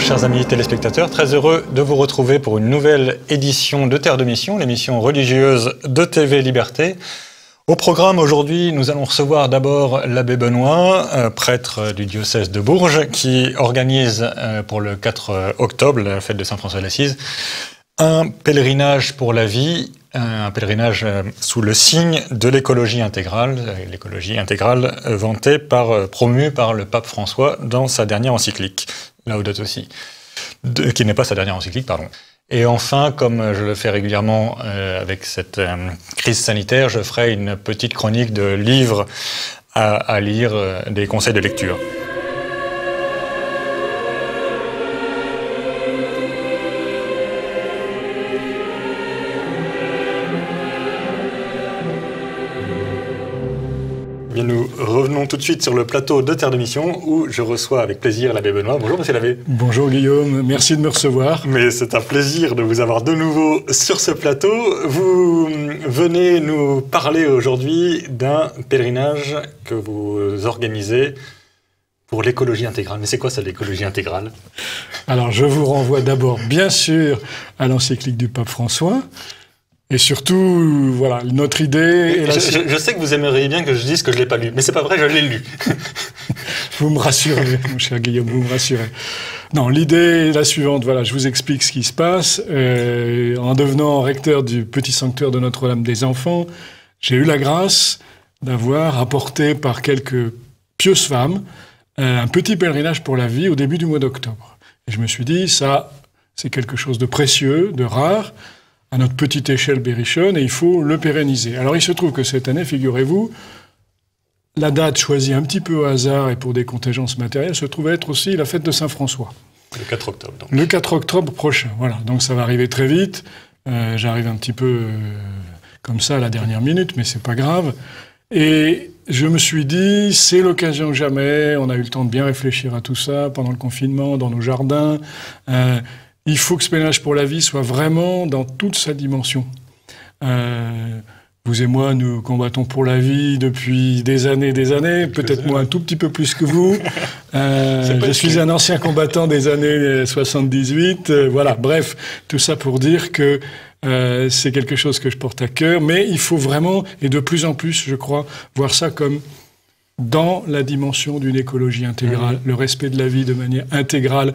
chers amis téléspectateurs, très heureux de vous retrouver pour une nouvelle édition de Terre de Mission, l'émission religieuse de TV Liberté. Au programme aujourd'hui, nous allons recevoir d'abord l'abbé Benoît, prêtre du diocèse de Bourges, qui organise pour le 4 octobre, la fête de Saint-François d'Assise, un pèlerinage pour la vie, un pèlerinage sous le signe de l'écologie intégrale promue par le pape François dans sa dernière encyclique, Laudato Si, qui n'est pas sa dernière encyclique, pardon. Et enfin, comme je le fais régulièrement avec cette crise sanitaire, je ferai une petite chronique de livres à lire, des conseils de lecture. Bien, nous revenons tout de suite sur le plateau de Terre de Mission où je reçois avec plaisir l'abbé Benoît. Bonjour monsieur l'abbé. Bonjour Guillaume, merci de me recevoir. Mais c'est un plaisir de vous avoir de nouveau sur ce plateau. Vous venez nous parler aujourd'hui d'un pèlerinage que vous organisez pour l'écologie intégrale. Mais c'est quoi ça, l'écologie intégrale? Alors je vous renvoie d'abord bien sûr à l'encyclique du pape François. Et surtout, voilà, notre idée... Je sais que vous aimeriez bien que je dise que je ne l'ai pas lu, mais c'est pas vrai, je l'ai lu. Vous me rassurez, mon cher Guillaume, vous me rassurez. Non, l'idée est la suivante, voilà, je vous explique ce qui se passe. En devenant recteur du petit sanctuaire de Notre-Dame des Enfants, j'ai eu la grâce d'avoir apporté par quelques pieuses femmes un petit pèlerinage pour la vie au début du mois d'octobre. Et je me suis dit, ça, c'est quelque chose de précieux, de rare, à notre petite échelle berrichonne, et il faut le pérenniser. Alors il se trouve que cette année, figurez-vous, la date choisie un petit peu au hasard et pour des contingences matérielles se trouve être aussi la fête de Saint-François. Le 4 octobre, donc. Le 4 octobre prochain, voilà. Donc ça va arriver très vite. J'arrive un petit peu comme ça à la dernière minute, mais c'est pas grave. Et je me suis dit, c'est l'occasion jamais, on a eu le temps de bien réfléchir à tout ça pendant le confinement, dans nos jardins. Il faut que ce pèlerinage pour la vie soit vraiment dans toute sa dimension. Vous et moi, nous combattons pour la vie depuis des années, peut-être moi un tout petit peu plus que vous. Je suis un ancien combattant des années 78. Voilà, bref, tout ça pour dire que c'est quelque chose que je porte à cœur, mais il faut vraiment, et de plus en plus, je crois, voir ça comme dans la dimension d'une écologie intégrale, le respect de la vie de manière intégrale.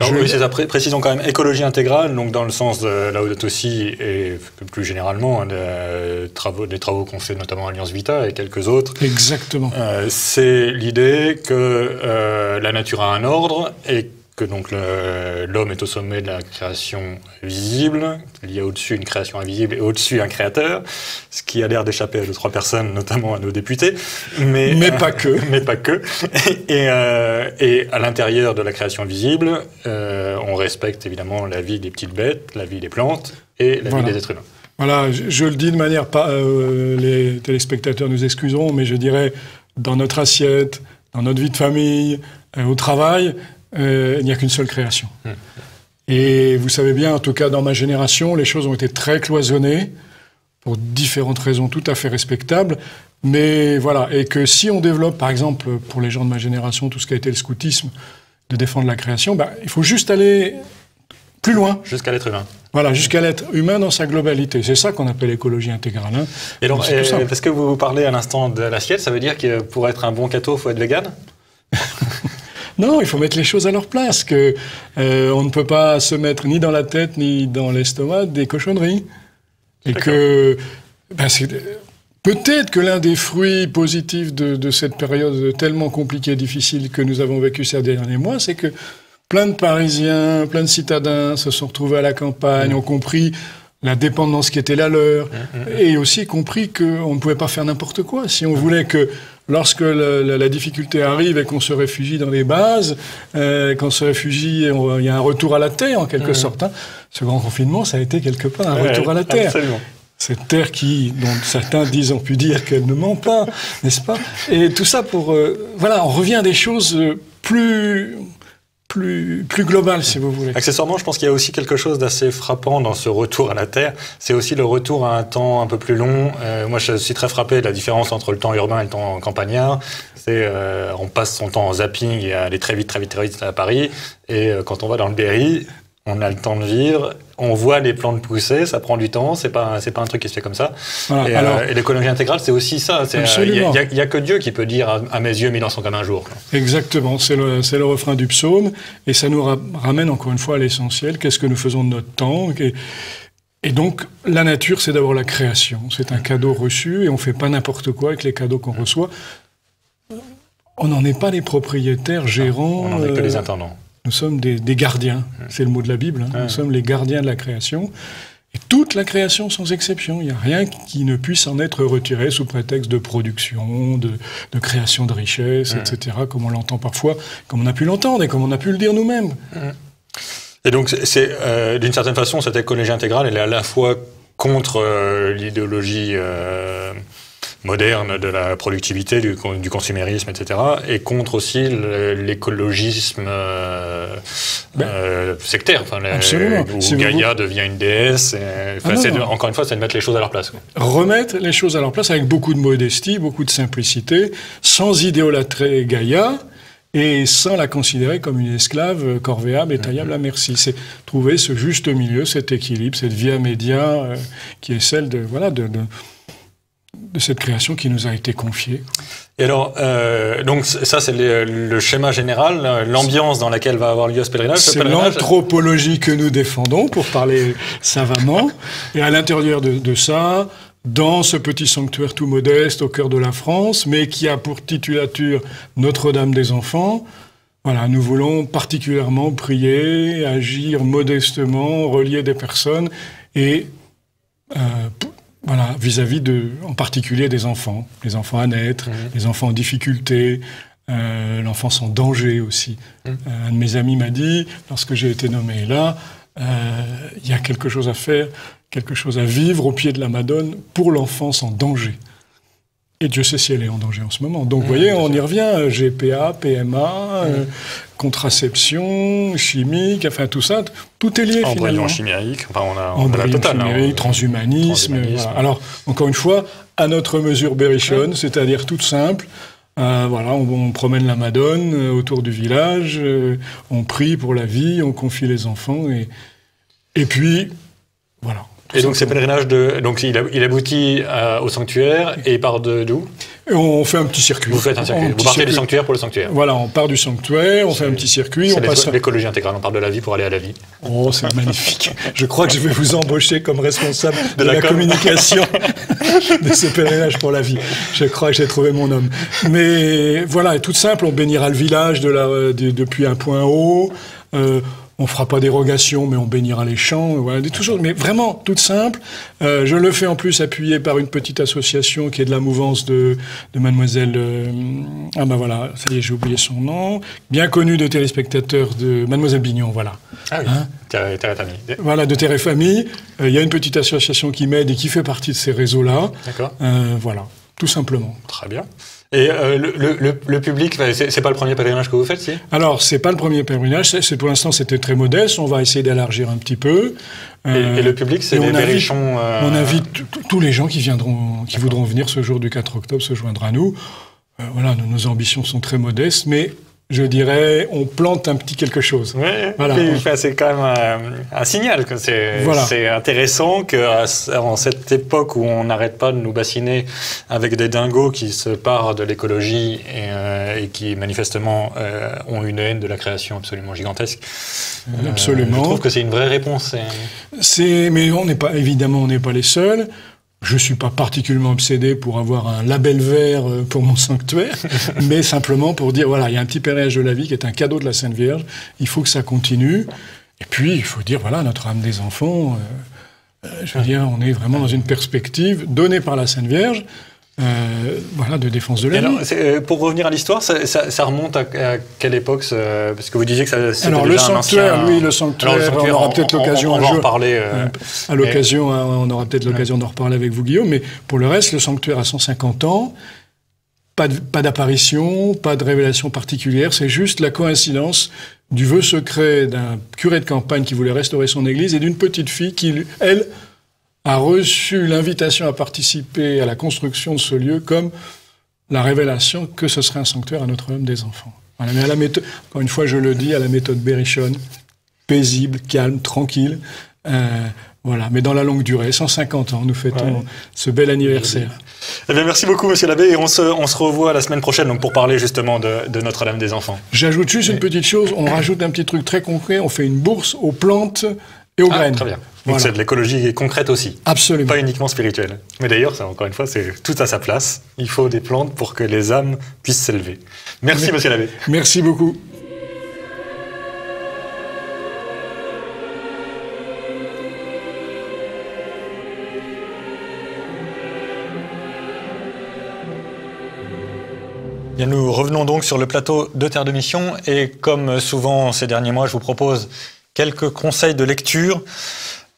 Alors, oui, c'est ça, précisons quand même écologie intégrale, donc dans le sens de Laudato Si et plus généralement des travaux qu'on fait notamment à Alliance Vita et quelques autres. Exactement. C'est l'idée que la nature a un ordre et que donc l'homme est au sommet de la création visible. Il y a au-dessus une création invisible et au-dessus un créateur, ce qui a l'air d'échapper à 2-3 personnes, notamment à nos députés. Mais pas que. Mais pas que. Et à l'intérieur de la création visible, on respecte évidemment la vie des petites bêtes, la vie des plantes et la vie des êtres humains. Voilà, je le dis de manière pas... les téléspectateurs nous excuseront, mais je dirais dans notre assiette, dans notre vie de famille, au travail... il n'y a qu'une seule création. Et vous savez bien, en tout cas dans ma génération, les choses ont été très cloisonnées, pour différentes raisons tout à fait respectables, mais voilà, et que si on développe, par exemple, pour les gens de ma génération, tout ce qui a été le scoutisme, de défendre la création, il faut juste aller plus loin. Jusqu'à l'être humain. Voilà, jusqu'à l'être humain dans sa globalité. C'est ça qu'on appelle l'écologie intégrale. Hein. Et donc, parce que vous parlez à l'instant de l'assiette, ça veut dire que pour être un bon catho, il faut être vegan? Non, il faut mettre les choses à leur place, que on ne peut pas se mettre ni dans la tête ni dans l'estomac des cochonneries. Et que peut-être que l'un des fruits positifs de cette période tellement compliquée et difficile que nous avons vécue ces derniers mois, c'est que plein de Parisiens, plein de citadins se sont retrouvés à la campagne, ont compris la dépendance qui était la leur, et aussi compris qu'on ne pouvait pas faire n'importe quoi. Si on voulait que, lorsque la difficulté arrive et qu'on se réfugie dans les bases, qu'on se réfugie, il y a un retour à la terre, en quelque sorte. Hein. Ce grand confinement, ça a été quelque part un retour à la terre. Absolument. Cette terre dont certains disent, ont pu dire qu'elle ne ment pas, n'est-ce pas? Et tout ça pour... voilà, on revient à des choses plus plus global, si vous voulez. Accessoirement, je pense qu'il y a aussi quelque chose d'assez frappant dans ce retour à la Terre. C'est aussi le retour à un temps un peu plus long. Moi, je suis très frappé de la différence entre le temps urbain et le temps campagnard. On passe son temps en zapping et à aller très vite à Paris. Et quand on va dans le Berry, on a le temps de vivre, on voit les plantes pousser, ça prend du temps, c'est pas un truc qui se fait comme ça. Voilà, et l'écologie intégrale, c'est aussi ça. Il y a que Dieu qui peut dire à mes yeux, 1000 ans sont comme un jour. Exactement, c'est le refrain du psaume, et ça nous ramène encore une fois à l'essentiel. Qu'est-ce que nous faisons de notre temps? Et donc, la nature, c'est d'abord la création. C'est un cadeau reçu, et on fait pas n'importe quoi avec les cadeaux qu'on reçoit. On n'en est pas les propriétaires, gérants. On n'en est que les intendants. Nous sommes des gardiens, c'est le mot de la Bible, hein. Nous sommes les gardiens de la création. Et toute la création sans exception, il n'y a rien qui ne puisse en être retiré sous prétexte de production, de création de richesses, etc., comme on l'entend parfois, comme on a pu l'entendre et comme on a pu le dire nous-mêmes. Et donc, d'une certaine façon, cette écologie intégrale, elle est à la fois contre l'idéologie moderne de la productivité, du consumérisme, etc., et contre aussi l'écologisme sectaire, où Gaïa devient une déesse. Encore une fois, c'est de mettre les choses à leur place. Quoi. Remettre les choses à leur place avec beaucoup de modestie, beaucoup de simplicité, sans idolâtrer Gaïa, et sans la considérer comme une esclave corvéable et taillable à merci. C'est trouver ce juste milieu, cet équilibre, cette via media qui est celle de cette création qui nous a été confiée. Et alors, donc ça c'est le schéma général, l'ambiance dans laquelle va avoir lieu ce pèlerinage. C'est l'anthropologie que nous défendons, pour parler savamment. Et à l'intérieur de ça, dans ce petit sanctuaire tout modeste au cœur de la France, mais qui a pour titulature Notre-Dame des Enfants, voilà, nous voulons particulièrement prier, agir modestement, relier des personnes et voilà, vis-à-vis en particulier des enfants, les enfants à naître, les enfants en difficulté, l'enfance en danger aussi. Un de mes amis m'a dit, lorsque j'ai été nommé là, il y a quelque chose à faire, quelque chose à vivre au pied de la Madone pour l'enfance en danger. Et Dieu sait si elle est en danger en ce moment. Donc, vous voyez, on y revient, GPA, PMA, contraception, chimique, enfin tout ça, tout est lié finalement. Embryon chimique, enfin on a la totale. Chimique, transhumanisme. Voilà. Alors, encore une fois, à notre mesure berrichonne, c'est-à-dire toute simple. Voilà, on promène la Madone autour du village, on prie pour la vie, on confie les enfants, et puis, voilà. Et donc ces pèlerinages, donc il aboutit au sanctuaire et il part d'où? On fait un petit circuit. Vous faites un circuit. Vous partez du sanctuaire pour le sanctuaire. Voilà, on part du sanctuaire, on fait un petit circuit. C'est l'écologie intégrale, on parle de la vie pour aller à la vie. Oh, c'est magnifique. Je crois que je vais vous embaucher comme responsable de la communication de ce pèlerinage pour la vie. Je crois que j'ai trouvé mon homme. Mais voilà, tout simple, on bénira le village depuis un point haut. On fera pas dérogation, mais on bénira les champs. Voilà, des choses, mais vraiment toute simple. Je le fais en plus appuyé par une petite association qui est de la mouvance de mademoiselle. Ah ben voilà, ça y est, j'ai oublié son nom. Bien connue des téléspectateurs de mademoiselle Bignon, voilà. Ah oui. Terre et Famille. Voilà, de Terre et Famille. Il y a une petite association qui m'aide et qui fait partie de ces réseaux-là. D'accord. Voilà, tout simplement. Très bien. Et le public, c'est pas le premier pèlerinage que vous faites, si? Alors, c'est pas le premier pèlerinage. Pour l'instant, c'était très modeste. On va essayer d'élargir un petit peu. Et le public, c'est des berrichons. On invite tous les gens qui voudront venir ce jour du 4 octobre se joindre à nous. Voilà, nos ambitions sont très modestes, mais je dirais, on plante un petit quelque chose. Oui, voilà. C'est quand même un signal. C'est intéressant qu'en cette époque où on n'arrête pas de nous bassiner avec des dingos qui se parent de l'écologie et qui manifestement ont une haine de la création absolument gigantesque. Absolument. Je trouve que c'est une vraie réponse. Mais évidemment, on n'est pas les seuls. Je suis pas particulièrement obsédé pour avoir un label vert pour mon sanctuaire, mais simplement pour dire, voilà, il y a un petit pèlerinage de la vie qui est un cadeau de la Sainte Vierge, il faut que ça continue. Et puis, il faut dire, voilà, Notre-Dame des Enfants, je veux dire, on est vraiment dans une perspective donnée par la Sainte Vierge, voilà, de défense de la vie. Alors, pour revenir à l'histoire, ça remonte à quelle époque parce que vous disiez que c'était alors, déjà le sanctuaire, on aura peut-être l'occasion on va en reparler. À l'occasion, on aura peut-être l'occasion d'en reparler avec vous, Guillaume. Mais pour le reste, le sanctuaire a 150 ans. Pas d'apparition, pas de révélation particulière. C'est juste la coïncidence du vœu secret d'un curé de campagne qui voulait restaurer son église et d'une petite fille qui, elle, a reçu l'invitation à participer à la construction de ce lieu comme la révélation que ce serait un sanctuaire à Notre-Dame des Enfants. Voilà, mais à la méthode, encore une fois, je le dis, à la méthode Berrichonne, paisible, calme, tranquille, voilà, mais dans la longue durée, 150 ans, nous fêtons ce bel anniversaire. Eh bien, merci beaucoup, monsieur l'abbé, et on se revoit la semaine prochaine donc, pour parler justement de Notre-Dame des Enfants. J'ajoute juste une petite chose, on rajoute un petit truc très concret, on fait une bourse aux plantes et aux graines. Très bien. Donc c'est de l'écologie concrète aussi. Absolument. Pas uniquement spirituelle. Mais d'ailleurs, encore une fois, c'est tout à sa place. Il faut des plantes pour que les âmes puissent s'élever. Merci, monsieur l'abbé. Merci beaucoup. Bien, nous revenons donc sur le plateau de Terre de Mission et comme souvent ces derniers mois, je vous propose quelques conseils de lecture.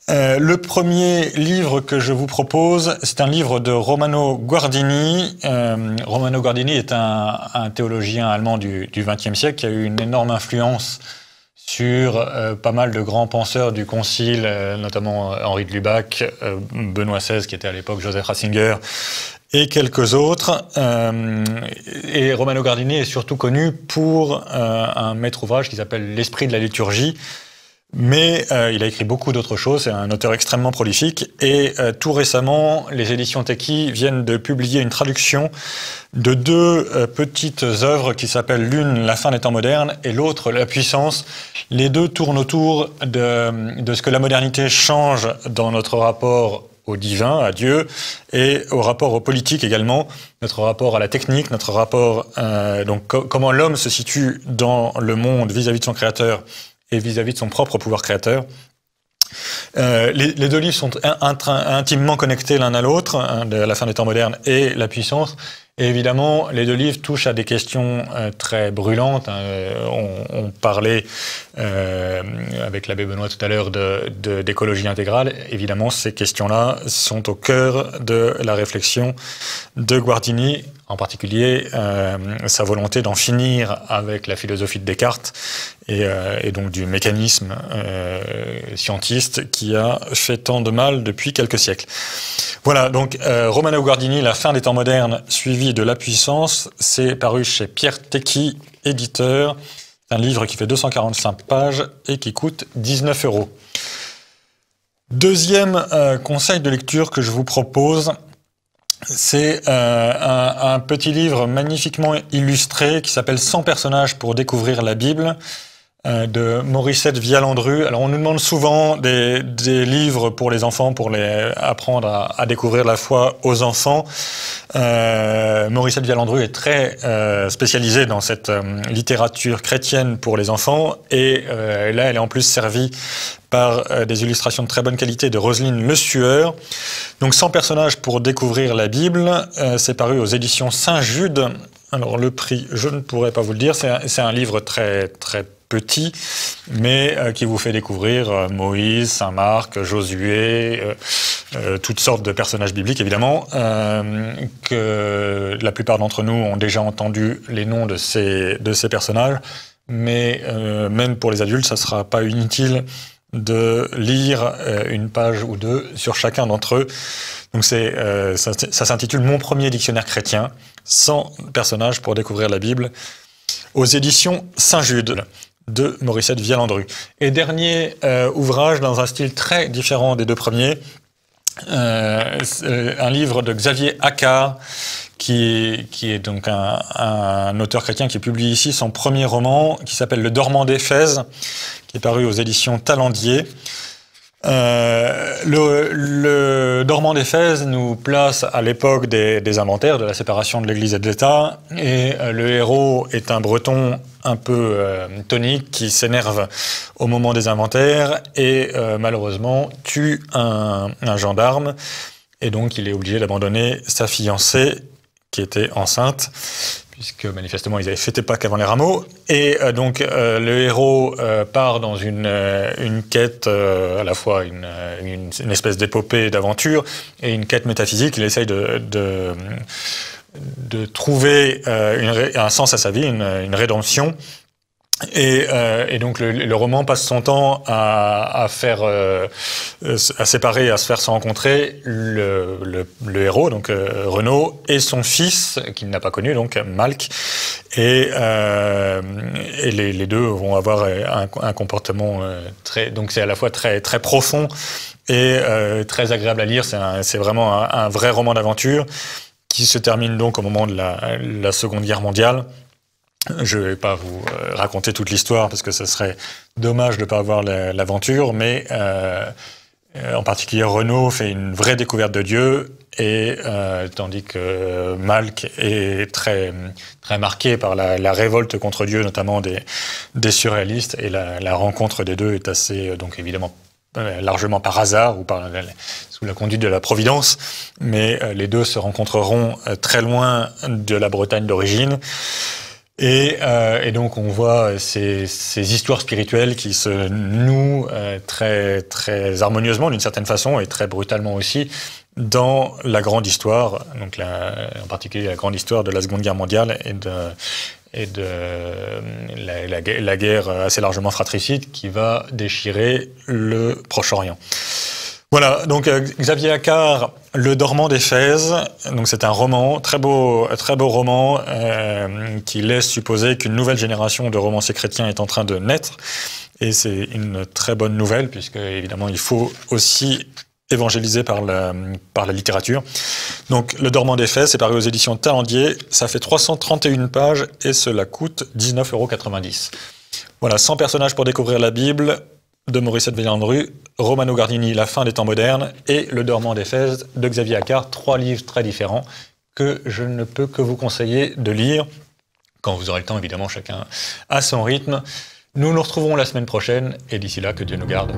Le premier livre que je vous propose, c'est un livre de Romano Guardini. Romano Guardini est un théologien allemand du XXe siècle qui a eu une énorme influence sur pas mal de grands penseurs du Concile, notamment Henri de Lubac, Benoît XVI qui était à l'époque Joseph Ratzinger, et quelques autres. Et Romano Guardini est surtout connu pour un maître ouvrage qui s'appelle L'Esprit de la liturgie. Mais il a écrit beaucoup d'autres choses, c'est un auteur extrêmement prolifique. Et tout récemment, les éditions Techie viennent de publier une traduction de deux petites œuvres qui s'appellent l'une « La fin des temps modernes » et l'autre « La puissance ». Les deux tournent autour de ce que la modernité change dans notre rapport au divin, à Dieu, et au rapport aux politiques également, notre rapport à la technique, notre rapport, donc comment l'homme se situe dans le monde vis-à-vis de son créateur et vis-à-vis de son propre pouvoir créateur. Les deux livres sont intimement connectés l'un à l'autre, hein, de La fin des temps modernes et La puissance. Et évidemment, les deux livres touchent à des questions très brûlantes. Hein. On parlait avec l'abbé Benoît tout à l'heure d'écologie intégrale. Évidemment, ces questions-là sont au cœur de la réflexion de Guardini, en particulier sa volonté d'en finir avec la philosophie de Descartes et donc du mécanisme scientiste qui a fait tant de mal depuis quelques siècles. Voilà, donc Romano Guardini, La fin des temps modernes, suivi de La puissance, c'est paru chez Pierre Techie, éditeur. C'est un livre qui fait 245 pages et qui coûte 19 €. Deuxième conseil de lecture que je vous propose, c'est un petit livre magnifiquement illustré qui s'appelle « 100 personnages pour découvrir la Bible » de Morissette Vialandru. Alors on nous demande souvent des livres pour les enfants, pour les apprendre à découvrir la foi aux enfants. Morissette Vialandru est très spécialisée dans cette littérature chrétienne pour les enfants et là elle est en plus servie par des illustrations de très bonne qualité de Roselyne Le Sueur. Donc 100 personnages pour découvrir la Bible, c'est paru aux éditions Saint-Jude. Alors le prix, je ne pourrais pas vous le dire, c'est un livre très très petit, mais qui vous fait découvrir Moïse, Saint Marc, Josué, toutes sortes de personnages bibliques évidemment, que la plupart d'entre nous ont déjà entendu les noms de ces personnages, mais même pour les adultes, ça ne sera pas inutile de lire une page ou deux sur chacun d'entre eux. Donc ça s'intitule « Mon premier dictionnaire chrétien, 100 personnages pour découvrir la Bible » aux éditions Saint-Jude de Morissette Vialandru. Et dernier ouvrage dans un style très différent des deux premiers, un livre de Xavier Accard, qui est donc un auteur chrétien qui publie ici son premier roman, qui s'appelle Le Dormant d'Éphèse, qui est paru aux éditions Talendier. Le Dormant d'Éphèse nous place à l'époque des inventaires, de la séparation de l'Église et de l'État, et le héros est un breton un peu tonique qui s'énerve au moment des inventaires et malheureusement tue un gendarme, et donc il est obligé d'abandonner sa fiancée qui était enceinte, puisque manifestement ils avaient fêté Pâques avant les rameaux. Et donc le héros part dans une quête, à la fois une espèce d'épopée, d'aventure, et une quête métaphysique. Il essaye de trouver un sens à sa vie, une rédemption. Et donc le roman passe son temps à séparer, à se faire se rencontrer le héros, donc Renaud, et son fils qu'il n'a pas connu, donc Malk, et les deux vont avoir un comportement donc c'est à la fois très très profond et très agréable à lire. C'est vraiment un vrai roman d'aventure qui se termine donc au moment de la Seconde Guerre mondiale. Je ne vais pas vous raconter toute l'histoire parce que ce serait dommage de ne pas avoir l'aventure, mais en particulier Renaud fait une vraie découverte de Dieu, et tandis que Malk est très, très marqué par la révolte contre Dieu, notamment des surréalistes, et la rencontre des deux est assez, donc évidemment, largement par hasard ou sous la conduite de la Providence, mais les deux se rencontreront très loin de la Bretagne d'origine. Et donc on voit ces histoires spirituelles qui se nouent très, très harmonieusement d'une certaine façon et très brutalement aussi dans la grande histoire, donc en particulier la grande histoire de la Seconde Guerre mondiale et de la guerre assez largement fratricide qui va déchirer le Proche-Orient. Voilà, donc Xavier Accard, Le Dormant d'Éphèse, donc c'est un roman, très beau roman, qui laisse supposer qu'une nouvelle génération de romanciers chrétiens est en train de naître, et c'est une très bonne nouvelle, puisque évidemment il faut aussi évangéliser par la littérature. Donc Le Dormant d'Éphèse, c'est paru aux éditions Talendier, ça fait 331 pages, et cela coûte 19,90 €. Voilà, 100 personnages pour découvrir la Bible, de Morissette Villandru, Romano Guardini, La fin des temps modernes, et Le Dormant d'Éphèse de Xavier Accard, 3 livres très différents que je ne peux que vous conseiller de lire, quand vous aurez le temps évidemment, chacun à son rythme. Nous nous retrouverons la semaine prochaine, et d'ici là, que Dieu nous garde.